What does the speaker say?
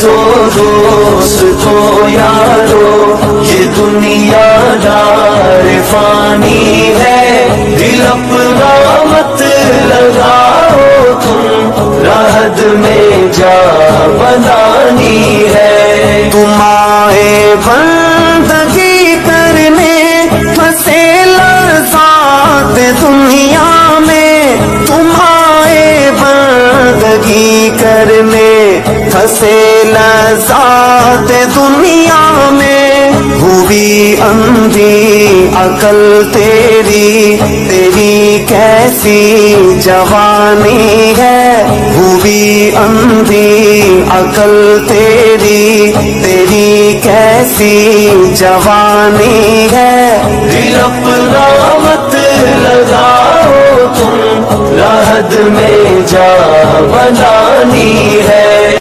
तो दोस्तों यारो, ये दुनिया दार फानी है। दिल अपना मत लगाओ तुम, राहत में जा बनानी है। तुम आए बंदगी करने, फंसे लज़्ज़ात दुनिया में। तुम आए बंदगी करने, फंसे लज़्ज़ात दुनिया में। हुई अंधी अकल तेरी, तेरी कैसी जवानी है। हुई अंधी अकल तेरी, तेरी कैसी जवानी है। दिल अपना मत लगाओ तुम, राहत में जा बनानी है।